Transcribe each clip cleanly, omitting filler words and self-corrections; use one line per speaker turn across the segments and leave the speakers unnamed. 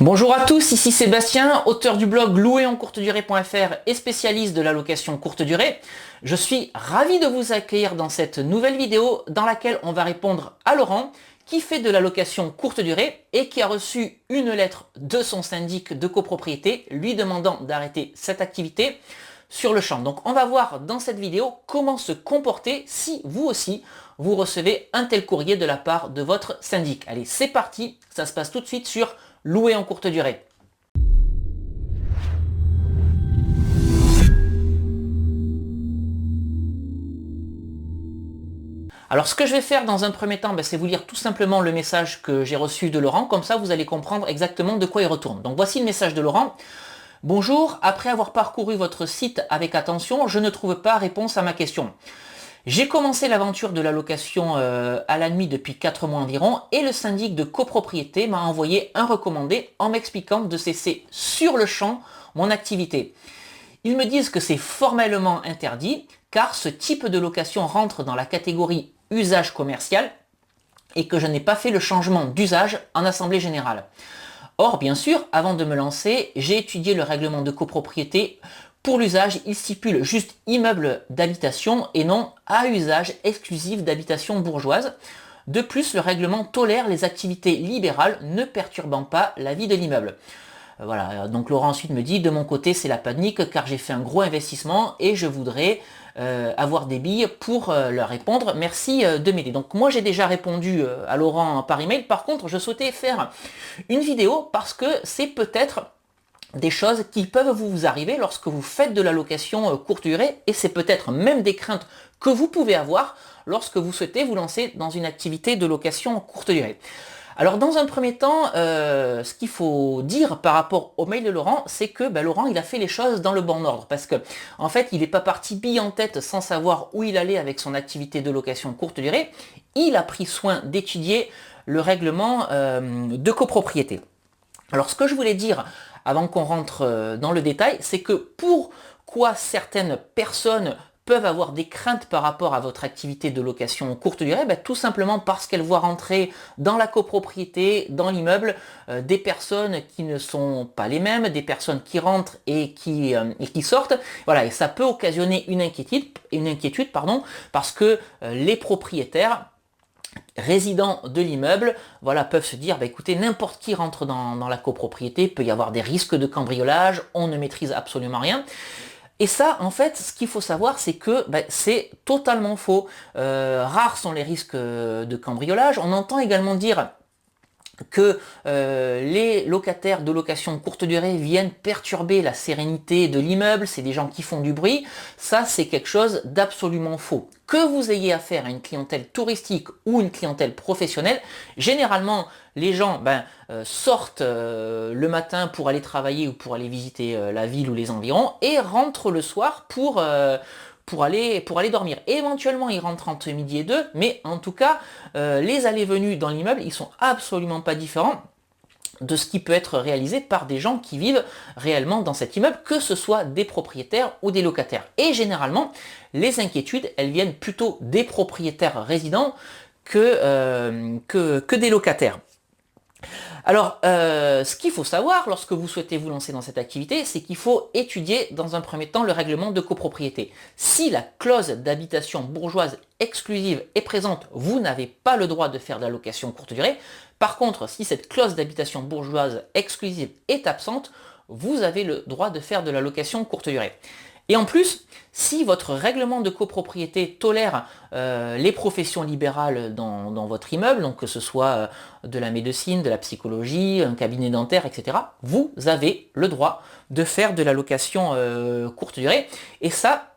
Bonjour à tous, ici Sébastien, auteur du blog louerencourtedurée.fr et spécialiste de la location courte durée. Je suis ravi de vous accueillir dans cette nouvelle vidéo dans laquelle on va répondre à Laurent qui fait de la location courte durée et qui a reçu une lettre de son syndic de copropriété lui demandant d'arrêter cette activité sur le champ. Donc on va voir dans cette vidéo comment se comporter si vous aussi vous recevez un tel courrier de la part de votre syndic. Allez, c'est parti, ça se passe tout de suite sur Louer en courte durée. Alors ce que je vais faire dans un premier temps, c'est vous lire tout simplement le message que j'ai reçu de Laurent, comme ça vous allez comprendre exactement de quoi il retourne. Donc voici le message de Laurent. Bonjour, après avoir parcouru votre site avec attention, je ne trouve pas réponse à ma question. J'ai commencé l'aventure de la location à la nuit depuis 4 mois environ et le syndic de copropriété m'a envoyé un recommandé en m'expliquant de cesser sur le champ mon activité. Ils me disent que c'est formellement interdit car ce type de location rentre dans la catégorie usage commercial et que je n'ai pas fait le changement d'usage en assemblée générale. Or, bien sûr, avant de me lancer, j'ai étudié le règlement de copropriété. Pour l'usage, il stipule juste immeuble d'habitation et non à usage exclusif d'habitation bourgeoise. De plus, le règlement tolère les activités libérales ne perturbant pas la vie de l'immeuble. Voilà, donc Laurent ensuite me dit, de mon côté c'est la panique car j'ai fait un gros investissement et je voudrais avoir des billes pour leur répondre. Merci de m'aider. Donc moi j'ai déjà répondu à Laurent par email. Par contre, je souhaitais faire une vidéo parce que c'est peut-être des choses qui peuvent vous arriver lorsque vous faites de la location courte durée et c'est peut-être même des craintes que vous pouvez avoir lorsque vous souhaitez vous lancer dans une activité de location courte durée. Alors dans un premier temps, ce qu'il faut dire par rapport au mail de Laurent, c'est que Laurent il a fait les choses dans le bon ordre parce que en fait il n'est pas parti bille en tête sans savoir où il allait avec son activité de location courte durée. Il a pris soin d'étudier le règlement de copropriété. Alors ce que je voulais dire avant qu'on rentre dans le détail, c'est que pourquoi certaines personnes peuvent avoir des craintes par rapport à votre activité de location courte durée, tout simplement parce qu'elles voient rentrer dans la copropriété, dans l'immeuble, des personnes qui ne sont pas les mêmes, des personnes qui rentrent et qui sortent. Voilà, et ça peut occasionner une inquiétude, parce que les propriétaires résidents de l'immeuble, peuvent se dire, écoutez, n'importe qui rentre dans la copropriété, il peut y avoir des risques de cambriolage, on ne maîtrise absolument rien. Et ça, en fait, ce qu'il faut savoir, c'est que c'est totalement faux. Rares sont les risques de cambriolage. On entend également dire que les locataires de location courte durée viennent perturber la sérénité de l'immeuble, c'est des gens qui font du bruit, ça c'est quelque chose d'absolument faux. Que vous ayez affaire à une clientèle touristique ou une clientèle professionnelle, généralement les gens sortent le matin pour aller travailler ou pour aller visiter la ville ou les environs et rentrent le soir pour aller dormir. Éventuellement, ils rentrent entre midi et 2, mais en tout cas, les allées-venues dans l'immeuble, ils sont absolument pas différents de ce qui peut être réalisé par des gens qui vivent réellement dans cet immeuble, que ce soit des propriétaires ou des locataires. Et généralement, les inquiétudes, elles viennent plutôt des propriétaires résidents que des locataires. Alors, ce qu'il faut savoir lorsque vous souhaitez vous lancer dans cette activité, c'est qu'il faut étudier dans un premier temps le règlement de copropriété. Si la clause d'habitation bourgeoise exclusive est présente, vous n'avez pas le droit de faire de la location courte durée. Par contre, si cette clause d'habitation bourgeoise exclusive est absente, vous avez le droit de faire de la location courte durée. Et en plus, si votre règlement de copropriété tolère les professions libérales dans votre immeuble, donc que ce soit de la médecine, de la psychologie, un cabinet dentaire, etc., vous avez le droit de faire de la location courte durée. Et ça,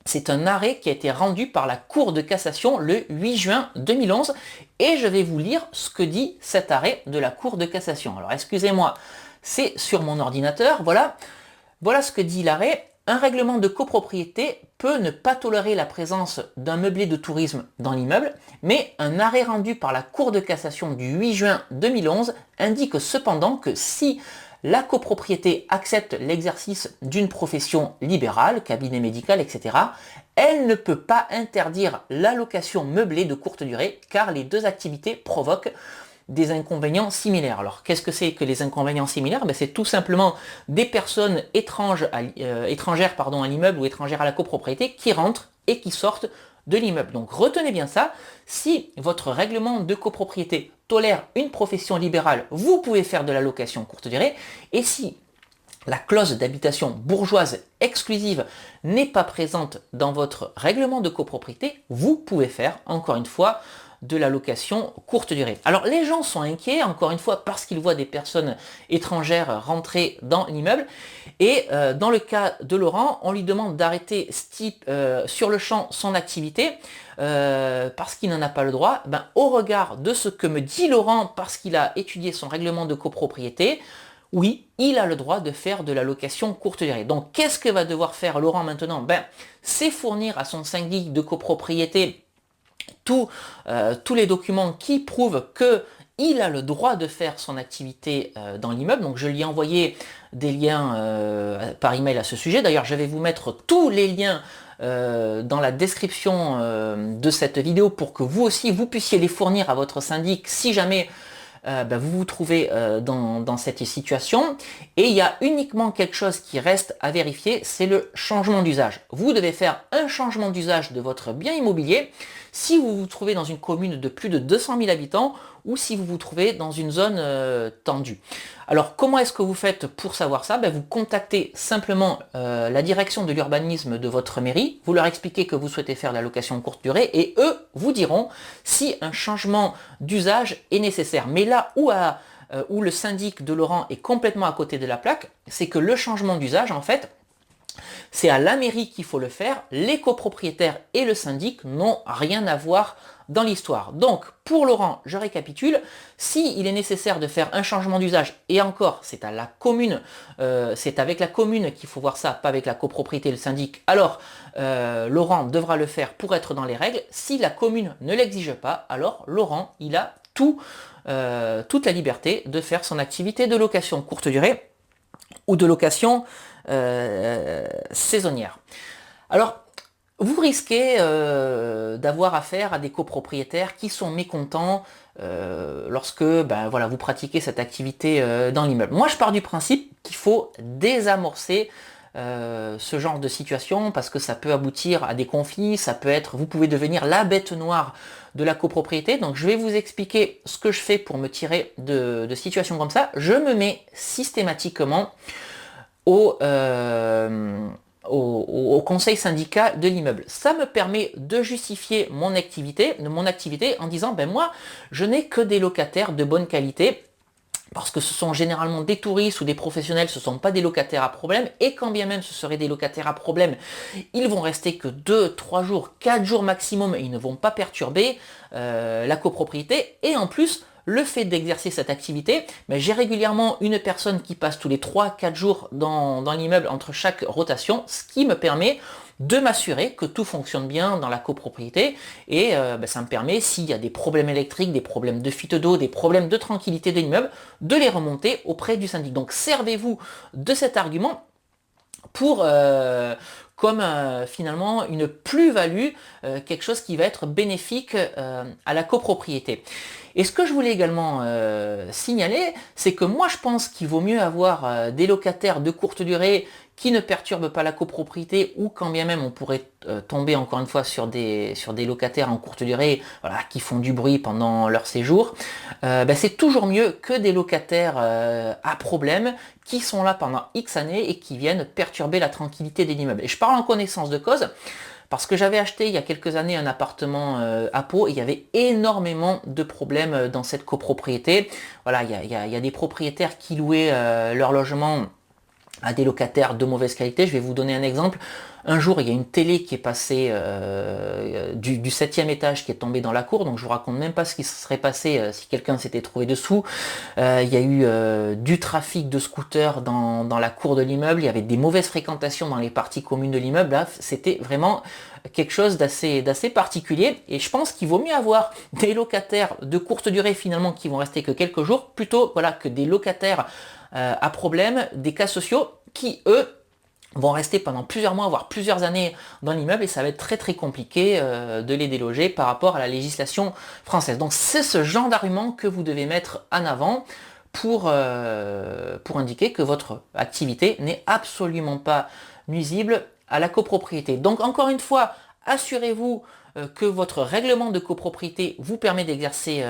c'est un arrêt qui a été rendu par la Cour de cassation le 8 juin 2011. Et je vais vous lire ce que dit cet arrêt de la Cour de cassation. Alors excusez-moi, c'est sur mon ordinateur, voilà. Voilà ce que dit l'arrêt. Un règlement de copropriété peut ne pas tolérer la présence d'un meublé de tourisme dans l'immeuble, mais un arrêt rendu par la Cour de cassation du 8 juin 2011 indique cependant que si la copropriété accepte l'exercice d'une profession libérale, cabinet médical, etc., elle ne peut pas interdire la location meublée de courte durée car les deux activités provoquent des inconvénients similaires. Alors qu'est-ce que c'est que les inconvénients similaires? C'est tout simplement des personnes étrangères à l'immeuble ou étrangères à la copropriété qui rentrent et qui sortent de l'immeuble. Donc retenez bien ça, si votre règlement de copropriété tolère une profession libérale, vous pouvez faire de la location courte durée, et si la clause d'habitation bourgeoise exclusive n'est pas présente dans votre règlement de copropriété, vous pouvez faire, encore une fois, de la location courte durée. Alors les gens sont inquiets, encore une fois, parce qu'ils voient des personnes étrangères rentrer dans l'immeuble. Et dans le cas de Laurent, on lui demande d'arrêter sur le champ son activité parce qu'il n'en a pas le droit. Au regard de ce que me dit Laurent, parce qu'il a étudié son règlement de copropriété, oui, il a le droit de faire de la location courte durée. Donc qu'est-ce que va devoir faire Laurent maintenant? C'est fournir à son syndic de copropriété tous les documents qui prouvent qu'il a le droit de faire son activité dans l'immeuble. Donc je lui ai envoyé des liens par email à ce sujet. D'ailleurs, je vais vous mettre tous les liens dans la description de cette vidéo pour que vous aussi, vous puissiez les fournir à votre syndic si jamais vous vous trouvez dans cette situation. Et il y a uniquement quelque chose qui reste à vérifier, c'est le changement d'usage. Vous devez faire un changement d'usage de votre bien immobilier si vous vous trouvez dans une commune de plus de 200 000 habitants ou si vous vous trouvez dans une zone tendue. Alors comment est-ce que vous faites pour savoir ça? Vous contactez simplement la direction de l'urbanisme de votre mairie, vous leur expliquez que vous souhaitez faire la location courte durée et eux vous diront si un changement d'usage est nécessaire. Mais là où le syndic de Laurent est complètement à côté de la plaque, c'est que le changement d'usage, en fait, c'est à la mairie qu'il faut le faire, les copropriétaires et le syndic n'ont rien à voir dans l'histoire. Donc, pour Laurent, je récapitule, s'il est nécessaire de faire un changement d'usage, et encore, c'est à la commune, c'est avec la commune qu'il faut voir ça, pas avec la copropriété et le syndic, alors Laurent devra le faire pour être dans les règles. Si la commune ne l'exige pas, alors Laurent, il a toute la liberté de faire son activité de location courte durée ou de location saisonnière. Alors, vous risquez d'avoir affaire à des copropriétaires qui sont mécontents lorsque vous pratiquez cette activité dans l'immeuble. Moi, je pars du principe qu'il faut désamorcer ce genre de situation parce que ça peut aboutir à des conflits, ça peut être, vous pouvez devenir la bête noire de la copropriété. Donc je vais vous expliquer ce que je fais pour me tirer de situations comme ça. Je me mets systématiquement au conseil syndical de l'immeuble. Ça me permet de justifier mon activité en disant moi je n'ai que des locataires de bonne qualité parce que ce sont généralement des touristes ou des professionnels, ce ne sont pas des locataires à problème, et quand bien même ce seraient des locataires à problème, ils vont rester que 2, 3 jours, 4 jours maximum, et ils ne vont pas perturber la copropriété, et en plus, le fait d'exercer cette activité, j'ai régulièrement une personne qui passe tous les 3-4 jours dans l'immeuble entre chaque rotation, ce qui me permet de m'assurer que tout fonctionne bien dans la copropriété et ça me permet, s'il y a des problèmes électriques, des problèmes de fuite d'eau, des problèmes de tranquillité de l'immeuble, de les remonter auprès du syndic. Donc servez-vous de cet argument pour comme finalement une plus-value, quelque chose qui va être bénéfique à la copropriété. Et ce que je voulais également signaler, c'est que moi je pense qu'il vaut mieux avoir des locataires de courte durée qui ne perturbent pas la copropriété, ou quand bien même on pourrait tomber encore une fois sur des locataires en courte durée qui font du bruit pendant leur séjour. C'est toujours mieux que des locataires à problème qui sont là pendant X années et qui viennent perturber la tranquillité de l'immeuble. Et je parle en connaissance de cause, parce que j'avais acheté il y a quelques années un appartement à Pau et il y avait énormément de problèmes dans cette copropriété. Il y a des propriétaires qui louaient leur logement à des locataires de mauvaise qualité. Je vais vous donner un exemple. Un jour, il y a une télé qui est passée du 7e étage qui est tombée dans la cour, donc je vous raconte même pas ce qui se serait passé si quelqu'un s'était trouvé dessous. Il y a eu du trafic de scooters dans la cour de l'immeuble, il y avait des mauvaises fréquentations dans les parties communes de l'immeuble. Là, c'était vraiment quelque chose d'assez particulier, et je pense qu'il vaut mieux avoir des locataires de courte durée finalement qui vont rester que quelques jours, plutôt que des locataires à problème, des cas sociaux qui, eux, vont rester pendant plusieurs mois, voire plusieurs années dans l'immeuble et ça va être très très compliqué de les déloger par rapport à la législation française. Donc c'est ce genre d'argument que vous devez mettre en avant pour indiquer que votre activité n'est absolument pas nuisible à la copropriété. Donc encore une fois, assurez-vous que votre règlement de copropriété vous permet d'exercer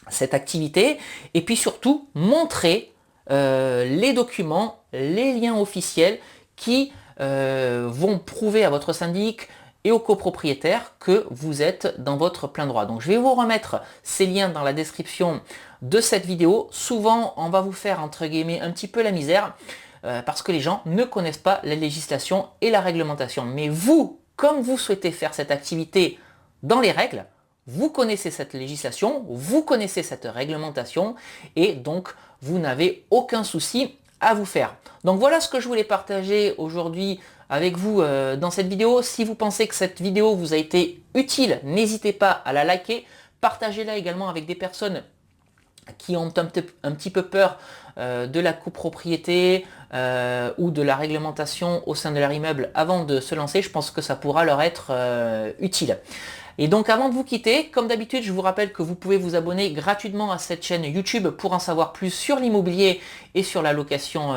cette activité et puis surtout montrez les documents, les liens officiels qui vont prouver à votre syndic et aux copropriétaires que vous êtes dans votre plein droit. Donc je vais vous remettre ces liens dans la description de cette vidéo. Souvent on va vous faire entre guillemets un petit peu la misère parce que les gens ne connaissent pas la législation et la réglementation. Mais vous, comme vous souhaitez faire cette activité dans les règles, vous connaissez cette législation, vous connaissez cette réglementation et donc vous n'avez aucun souci à vous faire. Donc voilà ce que je voulais partager aujourd'hui avec vous dans cette vidéo. Si vous pensez que cette vidéo vous a été utile, n'hésitez pas à la liker, partagez-la également avec des personnes qui ont un petit peu peur de la copropriété ou de la réglementation au sein de leur immeuble avant de se lancer. Je pense que ça pourra leur être utile. Et donc avant de vous quitter, comme d'habitude, je vous rappelle que vous pouvez vous abonner gratuitement à cette chaîne YouTube pour en savoir plus sur l'immobilier et sur la location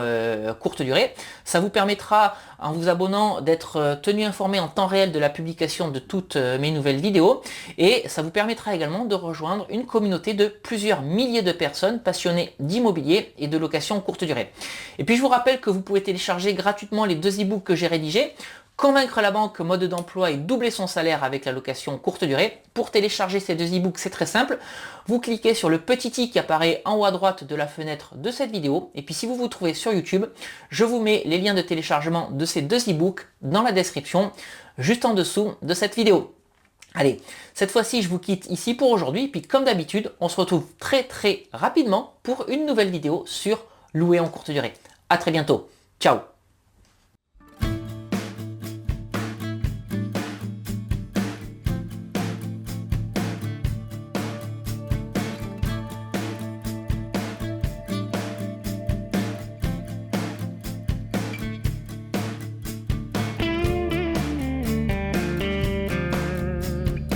courte durée. Ça vous permettra, en vous abonnant, d'être tenu informé en temps réel de la publication de toutes mes nouvelles vidéos. Et ça vous permettra également de rejoindre une communauté de plusieurs milliers de personnes passionnées d'immobilier et de location courte durée. Et puis je vous rappelle que vous pouvez télécharger gratuitement les 2 e-books que j'ai rédigés. Convaincre la banque, mode d'emploi et doubler son salaire avec la location courte durée. Pour télécharger ces 2 e-books, c'est très simple. Vous cliquez sur le petit i qui apparaît en haut à droite de la fenêtre de cette vidéo. Et puis si vous vous trouvez sur YouTube, je vous mets les liens de téléchargement de ces 2 e-books dans la description, juste en dessous de cette vidéo. Allez, cette fois-ci, je vous quitte ici pour aujourd'hui. Puis comme d'habitude, on se retrouve très très rapidement pour une nouvelle vidéo sur louer en courte durée. À très bientôt. Ciao.